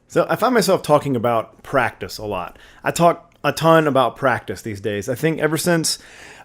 So I find myself talking about practice a lot. I talk a ton about practice these days. I think ever since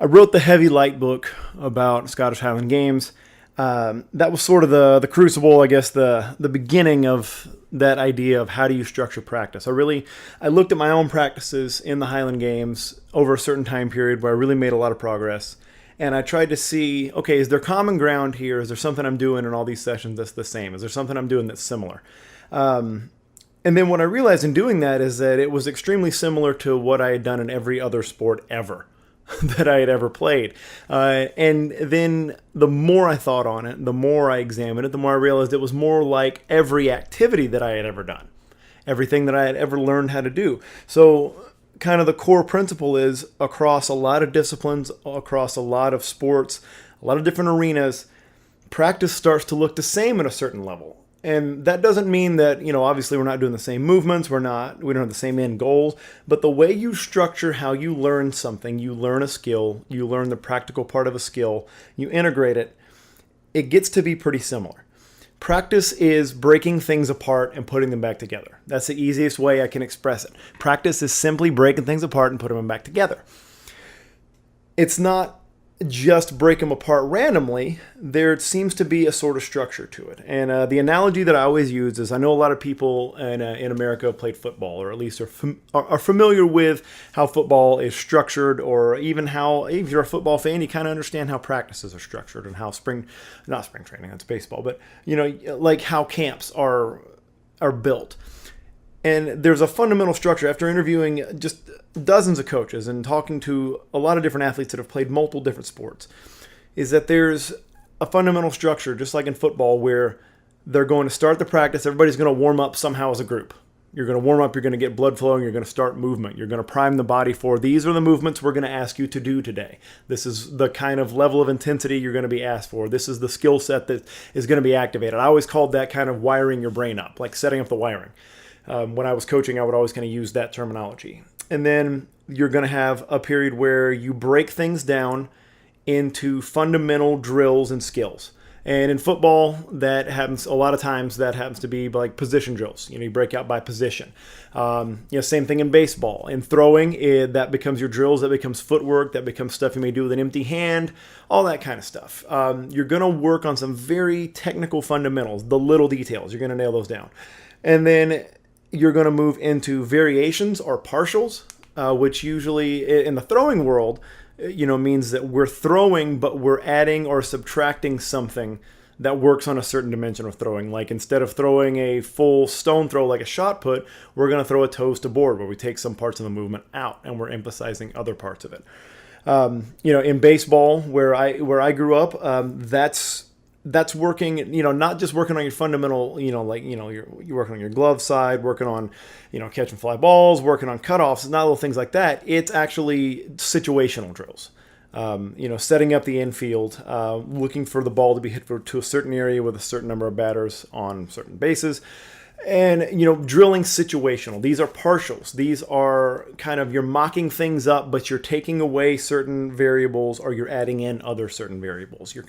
I wrote the Heavy Light book about Scottish Highland Games, that was sort of the crucible, I guess, the beginning of that idea of how do you structure practice. I looked at my own practices in the Highland Games over a certain time period where I really made a lot of progress. And I tried to see, okay, is there common ground here? Is there something I'm doing in all these sessions that's the same? Is there something I'm doing that's similar? And then what I realized in doing that is that it was extremely similar to what I had done in every other sport ever that I had ever played. And then the more I thought on it, the more I examined it, the more I realized it was more like every activity that I had ever done, everything that I had ever learned how to do. So kind of the core principle is across a lot of disciplines, across a lot of sports, a lot of different arenas, practice starts to look the same at a certain level. And that doesn't mean that, obviously we're not doing the same movements, we don't have the same end goals, but the way you structure how you learn something, you learn a skill, you learn the practical part of a skill, you integrate it, it gets to be pretty similar. Practice is breaking things apart and putting them back together. That's the easiest way I can express it. Practice is simply breaking things apart and putting them back together. It's not just break them apart randomly. There seems to be a sort of structure to it. And the analogy that I always use is I know a lot of people in America have played football, or at least are familiar with how football is structured, or even how, if you're a football fan, you kind of understand how practices are structured and how not spring training, that's baseball, but like how camps are built. And there's a fundamental structure. After interviewing just dozens of coaches and talking to a lot of different athletes that have played multiple different sports, is that there's a fundamental structure, just like in football, where they're going to start the practice. Everybody's going to warm up somehow as a group. You're going to warm up, you're going to get blood flowing, you're going to start movement. You're going to prime the body for, these are the movements we're going to ask you to do today. This is the kind of level of intensity you're going to be asked for. This is the skill set that is going to be activated. I always called that kind of wiring your brain up, like setting up the wiring. When I was coaching, I would always kind of use that terminology. And then you're going to have a period where you break things down into fundamental drills and skills. And in football, that happens a lot of times. That happens to be like position drills. You break out by position. Same thing in baseball. In throwing, that becomes your drills. That becomes footwork. That becomes stuff you may do with an empty hand. All that kind of stuff. You're going to work on some very technical fundamentals, the little details. You're going to nail those down. And then you're going to move into variations or partials, which usually in the throwing world, means that we're throwing, but we're adding or subtracting something that works on a certain dimension of throwing. Like instead of throwing a full stone throw like a shot put, we're going to throw a toes to board where we take some parts of the movement out and we're emphasizing other parts of it. In baseball, where I grew up, that's working, not just working on your fundamental, you're working on your glove side, working on, catch and fly balls, working on cutoffs, not little things like that. It's actually situational drills. Setting up the infield, looking for the ball to be hit to a certain area with a certain number of batters on certain bases. And, drilling situational. These are partials. These are kind of, you're mocking things up, but you're taking away certain variables or you're adding in other certain variables. You're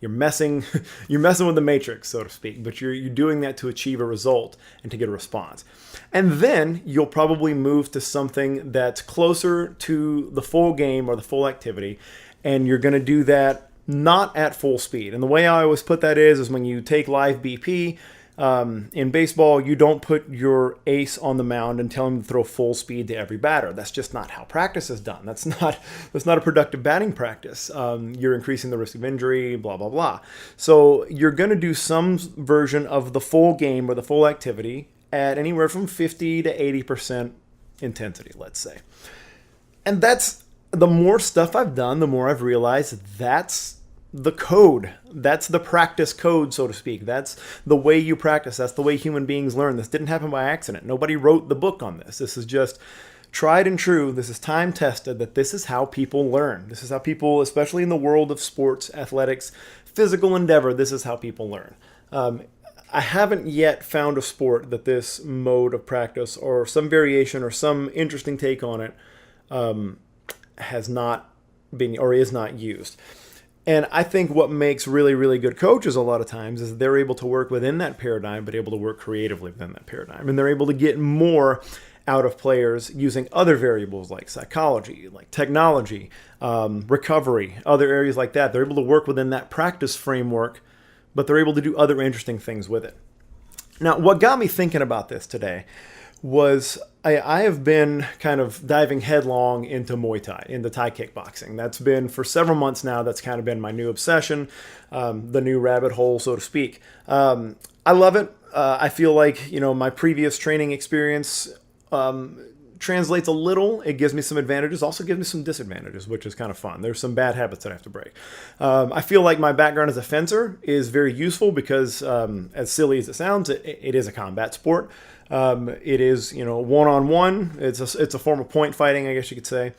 messing with the matrix, so to speak, but you're doing that to achieve a result and to get a response. And then you'll probably move to something that's closer to the full game or the full activity. And you're going to do that not at full speed. And the way I always put that is when you take live BP, in baseball, you don't put your ace on the mound and tell him to throw full speed to every batter. That's just not how practice is done. That's not a productive batting practice. You're increasing the risk of injury, blah, blah, blah. So you're going to do some version of the full game or the full activity at anywhere from 50 to 80% intensity, let's say. And that's, the more stuff I've done, the more I've realized that's the code. That's the practice code, so to speak. That's the way you practice. That's the way human beings learn. This didn't happen by accident. Nobody wrote the book on this. This is just tried and true. This is time tested, that this is how people learn. This is how people, especially in the world of sports, athletics, physical endeavor, this is how people learn. I haven't yet found a sport that this mode of practice or some variation or some interesting take on it has not been or is not used. And I think what makes really, really good coaches a lot of times is they're able to work within that paradigm, but able to work creatively within that paradigm. And they're able to get more out of players using other variables like psychology, like technology, recovery, other areas like that. They're able to work within that practice framework, but they're able to do other interesting things with it. Now, what got me thinking about this today was I have been kind of diving headlong into Muay Thai, into Thai kickboxing. That's been for several months now. That's kind of been my new obsession, the new rabbit hole, so to speak. I love it. I feel like, my previous training experience translates a little. It gives me some advantages, also gives me some disadvantages, which is kind of fun. There's some bad habits that I have to break. I feel like my background as a fencer is very useful because, as silly as it sounds, it is a combat sport. It is, one-on-one. It's a form of point fighting, I guess you could say.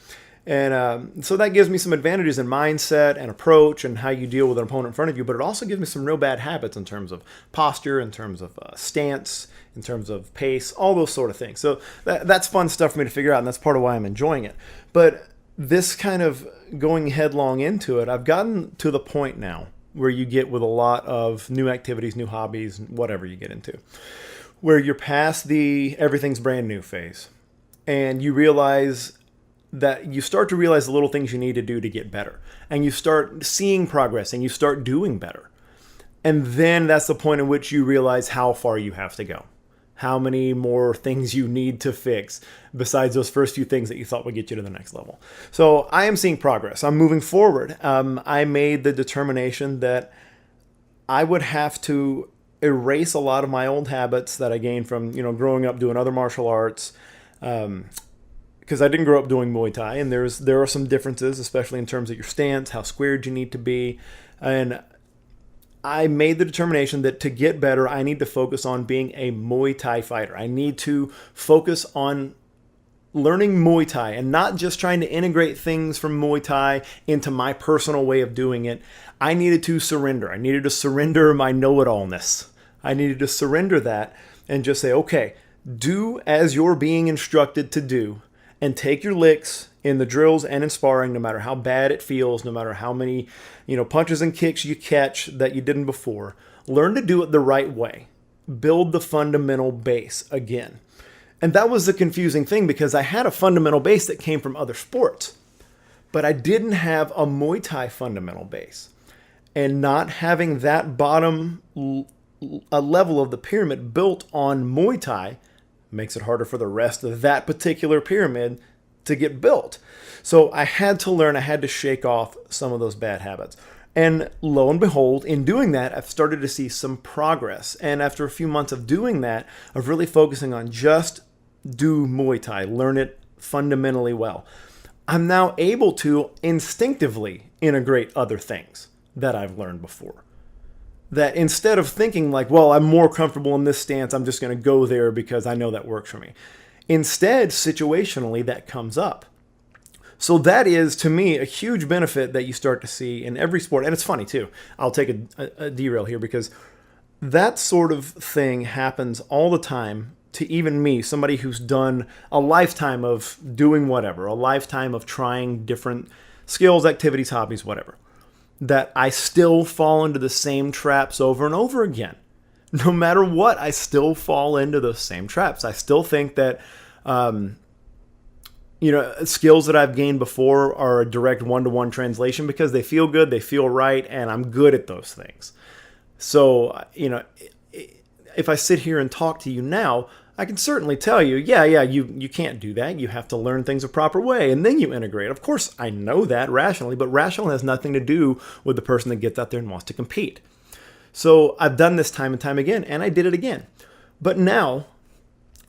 And so that gives me some advantages in mindset and approach and how you deal with an opponent in front of you. But it also gives me some real bad habits in terms of posture, in terms of stance, in terms of pace, all those sort of things. So that's fun stuff for me to figure out, and that's part of why I'm enjoying it. But this kind of going headlong into it, I've gotten to the point now where you get with a lot of new activities, new hobbies, whatever you get into, where you're past the everything's brand new phase. And you realize that you start to realize the little things you need to do to get better. And you start seeing progress and you start doing better. And then that's the point at which you realize how far you have to go. How many more things you need to fix besides those first few things that you thought would get you to the next level. So I am seeing progress. I'm moving forward. I made the determination that I would have to erase a lot of my old habits that I gained from, growing up doing other martial arts. Because I didn't grow up doing Muay Thai, and there are some differences, especially in terms of your stance, how squared you need to be. And I made the determination that to get better, I need to focus on being a Muay Thai fighter. I need to focus on learning Muay Thai and not just trying to integrate things from Muay Thai into my personal way of doing it. I needed to surrender. I needed to surrender my know-it-allness. I needed to surrender that and just say, okay, do as you're being instructed to do and take your licks in the drills and in sparring, no matter how bad it feels, no matter how many, punches and kicks you catch that you didn't before. Learn to do it the right way. Build the fundamental base again. And that was the confusing thing because I had a fundamental base that came from other sports, but I didn't have a Muay Thai fundamental base. And not having that bottom a level of the pyramid built on Muay Thai makes it harder for the rest of that particular pyramid to get built. So I had to learn, I had to shake off some of those bad habits. And lo and behold, in doing that, I've started to see some progress. And after a few months of doing that, of really focusing on just do Muay Thai, learn it fundamentally well, I'm now able to instinctively integrate other things that I've learned before. That instead of thinking like, well, I'm more comfortable in this stance, I'm just going to go there because I know that works for me. Instead, situationally, that comes up. So that is, to me, a huge benefit that you start to see in every sport. And it's funny, too. I'll take a derail here because that sort of thing happens all the time to even me, somebody who's done a lifetime of doing whatever, a lifetime of trying different skills, activities, hobbies, whatever. That I still fall into the same traps over and over again. No matter what, I still fall into those same traps. I still think that, skills that I've gained before are a direct one-to-one translation because they feel good, they feel right, and I'm good at those things. So, if I sit here and talk to you now, I can certainly tell you, you can't do that. You have to learn things a proper way, and then you integrate. Of course, I know that rationally, but rational has nothing to do with the person that gets out there and wants to compete. So I've done this time and time again, and I did it again. But now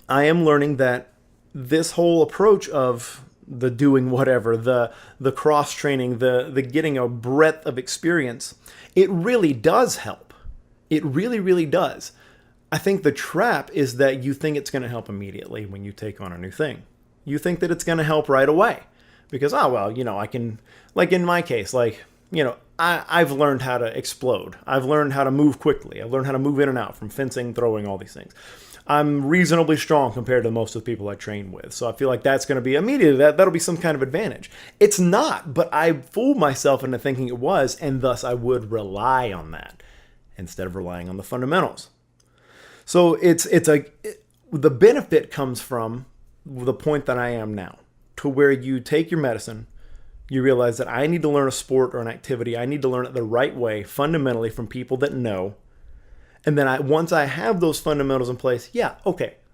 I am learning that this whole approach of the doing whatever, the cross-training, the getting a breadth of experience, it really does help. It really, really does. I think the trap is that you think it's going to help immediately when you take on a new thing. You think that it's going to help right away because, I can, like in my case, I've learned how to explode. I've learned how to move quickly. I've learned how to move in and out from fencing, throwing, all these things. I'm reasonably strong compared to most of the people I train with. So I feel like that's going to be immediately, that'll be some kind of advantage. It's not, but I fooled myself into thinking it was, and thus I would rely on that instead of relying on the fundamentals. So the benefit comes from the point that I am now, to where you take your medicine, you realize that I need to learn a sport or an activity. I need to learn it the right way, fundamentally, from people that know. And then once I have those fundamentals in place,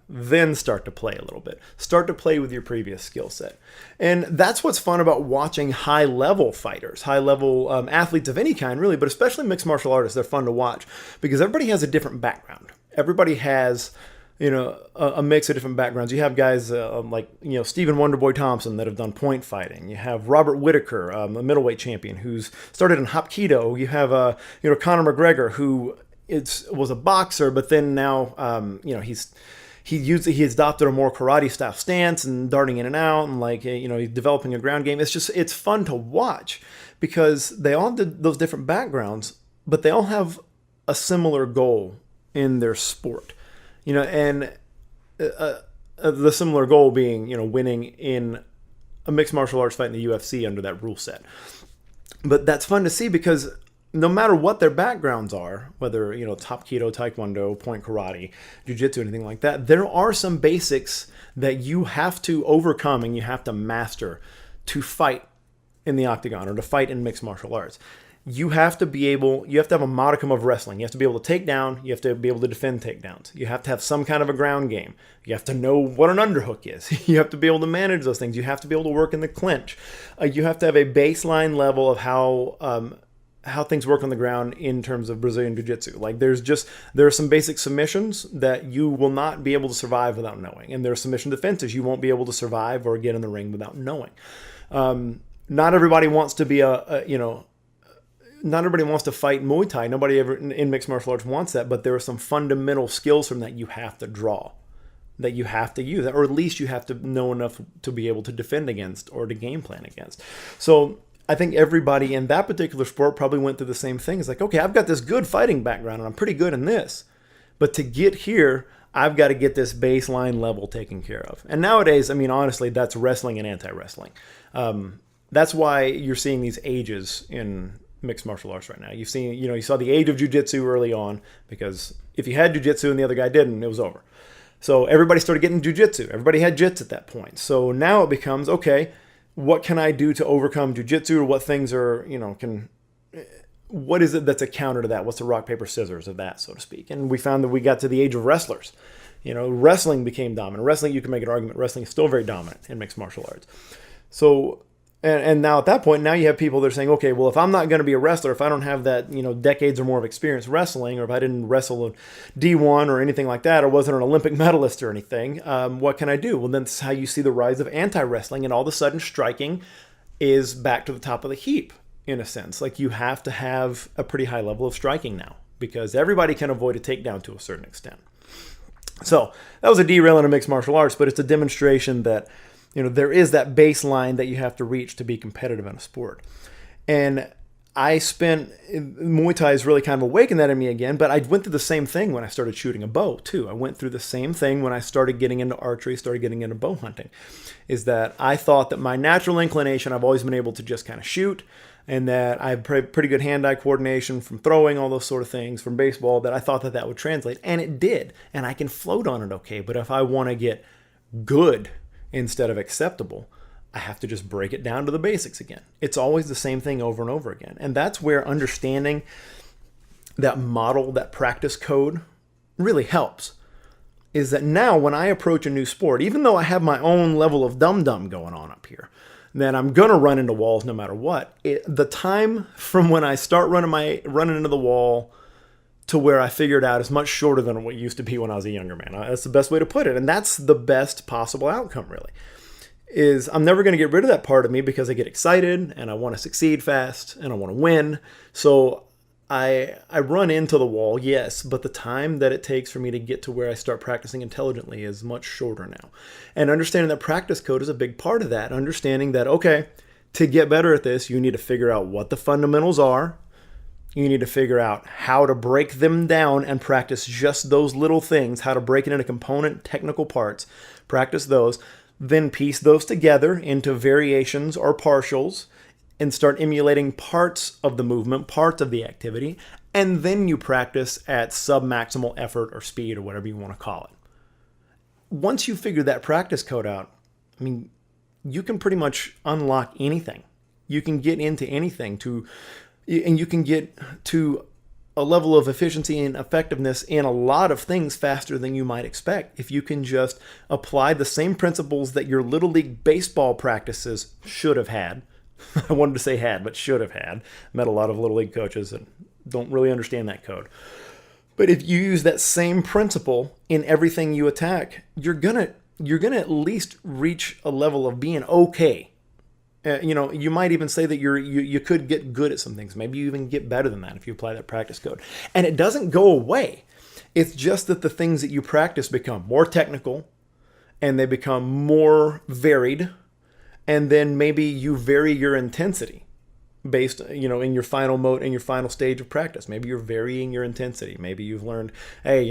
then start to play a little bit. Start to play with your previous skill set. And that's what's fun about watching high-level fighters, high-level athletes of any kind, really, but especially mixed martial artists. They're fun to watch because everybody has a different background. Everybody has, a mix of different backgrounds. You have guys like Stephen Wonderboy Thompson that have done point fighting. You have Robert Whitaker, a middleweight champion who's started in Hapkido. You have Conor McGregor, who was a boxer, but then now he adopted a more karate style stance and darting in and out, and he's developing a ground game. It's fun to watch because they all did those different backgrounds, but they all have a similar goal in their sport, and the similar goal being winning in a mixed martial arts fight in the UFC under that rule set. But that's fun to see because no matter what their backgrounds are, whether, Hapkido, Taekwondo, point karate, jiu-jitsu, anything like that, there are some basics that you have to overcome and you have to master to fight in the octagon or to fight in mixed martial arts. You have to have a modicum of wrestling. You have to be able to take down. You have to be able to defend takedowns. You have to have some kind of a ground game. You have to know what an underhook is. You have to be able to manage those things. You have to be able to work in the clinch. You have to have a baseline level of how things work on the ground in terms of Brazilian Jiu-Jitsu. There are some basic submissions that you will not be able to survive without knowing. And there are submission defenses you won't be able to survive or get in the ring without knowing. Not everybody wants to be not everybody wants to fight Muay Thai. Nobody ever in mixed martial arts wants that, but there are some fundamental skills from that you have to draw, that you have to use, or at least you have to know enough to be able to defend against or to game plan against. So I think everybody in that particular sport probably went through the same thing. It's like, okay, I've got this good fighting background and I'm pretty good in this. But to get here, I've got to get this baseline level taken care of. And nowadays, honestly, that's wrestling and anti-wrestling. That's why you're seeing these ages in mixed martial arts right now. You saw the age of jiu-jitsu early on, because if you had jiu-jitsu and the other guy didn't, it was over. So everybody started getting jiu-jitsu. Everybody had jits at that point. So now it becomes, okay, what can I do to overcome jiu-jitsu, or what things are, what is it that's a counter to that? What's the rock, paper, scissors of that, so to speak? And we found that we got to the age of wrestlers. Wrestling became dominant. Wrestling, you can make an argument, wrestling is still very dominant in mixed martial arts. So, and now at that point, now you have people that are saying, okay, well, if I'm not going to be a wrestler, if I don't have that, decades or more of experience wrestling, or if I didn't wrestle a D1 or anything like that, or wasn't an Olympic medalist or anything, what can I do? Well, then that's how you see the rise of anti-wrestling, and all of a sudden striking is back to the top of the heap, in a sense. Like, you have to have a pretty high level of striking now, because everybody can avoid a takedown to a certain extent. So that was a derail into mixed martial arts, but it's a demonstration that there is that baseline that you have to reach to be competitive in a sport. And Muay Thai has really kind of awakened that in me again, but I went through the same thing when I started shooting a bow too. I went through the same thing when I started getting into archery, started getting into bow hunting, is that I thought that my natural inclination, I've always been able to just kind of shoot, and that I have pretty good hand-eye coordination from throwing, all those sort of things, from baseball, that I thought that would translate, and it did. And I can float on it okay, but if I want to get good instead of acceptable, I have to just break it down to the basics again. It's always the same thing over and over again. And that's where understanding that model, that practice code really helps. Is that now when I approach a new sport, even though I have my own level of dum-dum going on up here, then I'm going to run into walls no matter what. The time from when I start running into the wall to where I figured out is much shorter than what it used to be when I was a younger man. That's the best way to put it. And that's the best possible outcome, really. Is I'm never going to get rid of that part of me, because I get excited and I want to succeed fast and I want to win. So I run into the wall, yes, but the time that it takes for me to get to where I start practicing intelligently is much shorter now. And understanding that practice code is a big part of that. Understanding that, okay, To get better at this, you need to figure out what the fundamentals are. You need to figure out how to break them down and practice just those little things, how to break it into component technical parts, practice those, then piece those together into variations or partials and start emulating parts of the movement, parts of the activity, and then you practice at sub-maximal effort or speed or whatever you want to call it. Once you figure that practice code out, I mean, you can pretty much unlock anything. You can get into anything and you can get to a level of efficiency and effectiveness in a lot of things faster than you might expect if you can just apply the same principles that your Little League baseball practices should have had. I wanted to say had, but should have had. Met a lot of Little League coaches that don't really understand that code. But if you use that same principle in everything you attack, you're gonna at least reach a level of being okay. You might even say that you could get good at some things. Maybe you even get better than that if you apply that practice code. And it doesn't go away. It's just that the things that you practice become more technical and they become more varied. And then maybe you vary your intensity based, in your final mode, in your final stage of practice. Maybe you're varying your intensity. Maybe you've learned, hey,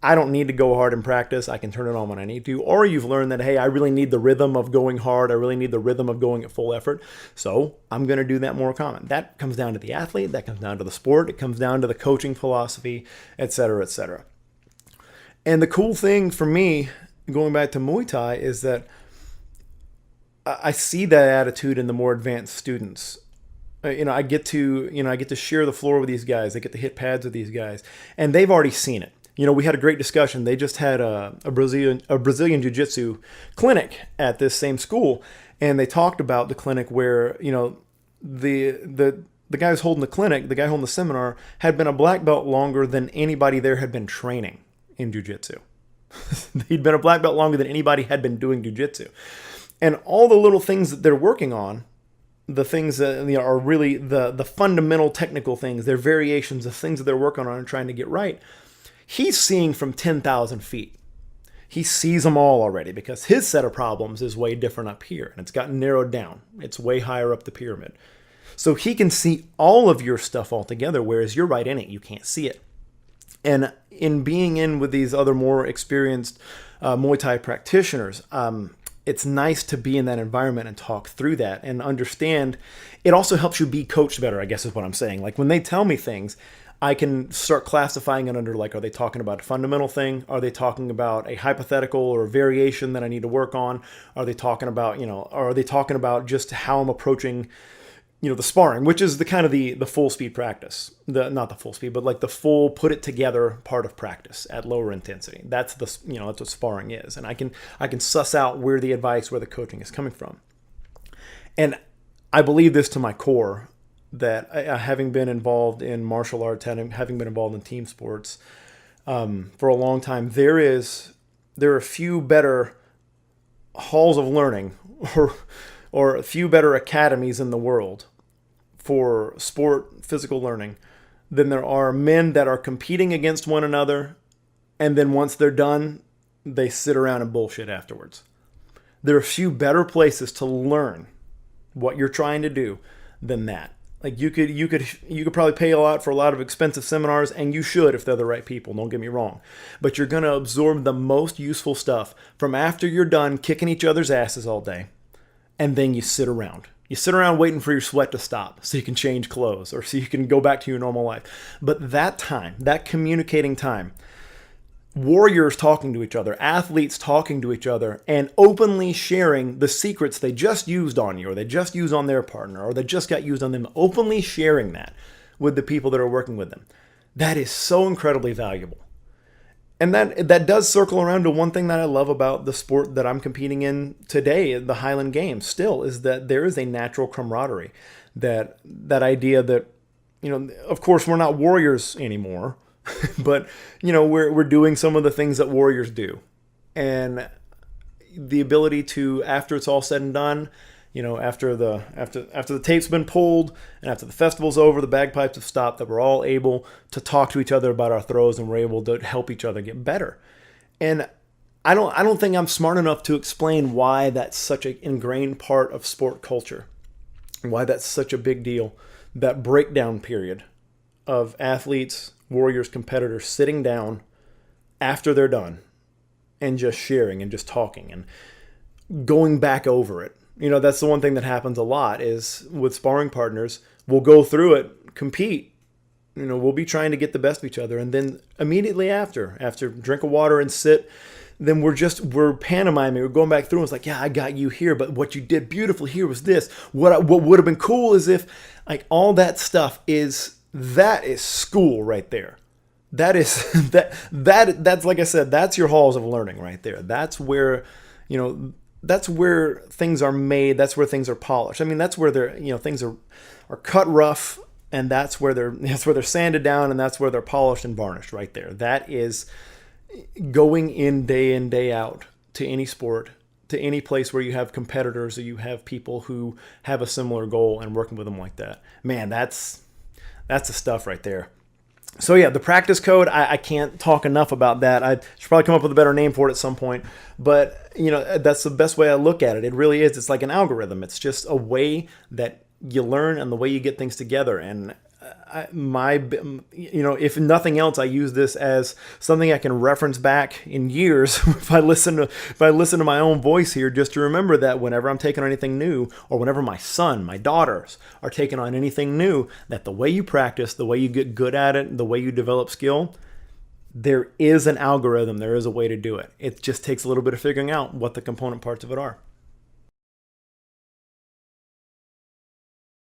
I don't need to go hard in practice. I can turn it on when I need to. Or you've learned that, hey, I really need the rhythm of going hard. I really need the rhythm of going at full effort. So I'm going to do that more common. That comes down to the athlete. That comes down to the sport. It comes down to the coaching philosophy, et cetera, et cetera. And the cool thing for me, going back to Muay Thai, is that I see that attitude in the more advanced students. I get to share the floor with these guys. I get to hit pads with these guys, and they've already seen it. We had a great discussion. They just had a Brazilian Jiu-Jitsu clinic at this same school, and they talked about the clinic where the guy who's holding the clinic, the guy holding the seminar, had been a black belt longer than anybody there had been training in Jiu-Jitsu. He'd been a black belt longer than anybody had been doing Jiu-Jitsu. And all the little things that they're working on, the things that are really the fundamental technical things, their variations, the things that they're working on and trying to get right, he's seeing from 10,000 feet. He sees them all already because his set of problems is way different up here, and it's gotten narrowed down. It's way higher up the pyramid. So he can see all of your stuff all together, whereas you're right in it. You can't see it. And in being in with these other more experienced Muay Thai practitioners, it's nice to be in that environment and talk through that and understand. It also helps you be coached better, I guess is what I'm saying. Like when they tell me things, I can start classifying it under, like, are they talking about a fundamental thing? Are they talking about a hypothetical or a variation that I need to work on? Are they talking about, are they talking about just how I'm approaching, the sparring, which is the kind of the full speed practice, not the full speed, but like the full put it together part of practice at lower intensity. That's that's what sparring is. And I can suss out where the advice, where the coaching is coming from. And I believe this to my core, that having been involved in martial arts, having been involved in team sports for a long time, there are a few better halls of learning or a few better academies in the world for sport physical learning than there are men that are competing against one another, and then once they're done, they sit around and bullshit afterwards. There are a few better places to learn what you're trying to do than that. Like you could probably pay a lot for a lot of expensive seminars, and you should if they're the right people, don't get me wrong. But you're going to absorb the most useful stuff from after you're done kicking each other's asses all day, and then you sit around. You sit around waiting for your sweat to stop so you can change clothes or so you can go back to your normal life. But that time, that communicating time, warriors talking to each other, athletes talking to each other, and openly sharing the secrets they just used on you, or they just used on their partner, or they just got used on them, openly sharing that with the people that are working with them. That is so incredibly valuable. And that does circle around to one thing that I love about the sport that I'm competing in today, the Highland Games, still, is that there is a natural camaraderie. That idea that, of course, we're not warriors anymore, but, we're doing some of the things that warriors do. And the ability to, after it's all said and done, after the tape's been pulled and after the festival's over, the bagpipes have stopped, that we're all able to talk to each other about our throws and we're able to help each other get better. And I don't think I'm smart enough to explain why that's such an ingrained part of sport culture. why that's such a big deal. That breakdown period of athletes, warriors, competitors sitting down after they're done and just sharing and just talking and going back over it. That's the one thing that happens a lot is with sparring partners, we'll go through it, compete. We'll be trying to get the best of each other. And then immediately after drink of water and sit, then we're pantomiming. We're going back through and it's like, yeah, I got you here, but what you did beautifully here was this. What would have been cool is if like all that stuff that is school right there. That is that's like I said, that's your halls of learning right there. That's where, that's where things are made. That's where things are polished. I mean, that's where things are cut rough, and that's where they're sanded down, and that's where they're polished and varnished right there. That is going in, day out to any sport, to any place where you have competitors or you have people who have a similar goal and working with them like that. Man, that's the stuff right there. So yeah, the practice code, I can't talk enough about that. I should probably come up with a better name for it at some point. But, that's the best way I look at it. It really is. It's like an algorithm. It's just a way that you learn and the way you get things together. And if nothing else, I use this as something I can reference back in years if I listen to my own voice here, just to remember that whenever I'm taking on anything new, or whenever my son, my daughters are taking on anything new, that the way you practice, the way you get good at it, the way you develop skill, there is an algorithm. There is a way to do it. It just takes a little bit of figuring out what the component parts of it are.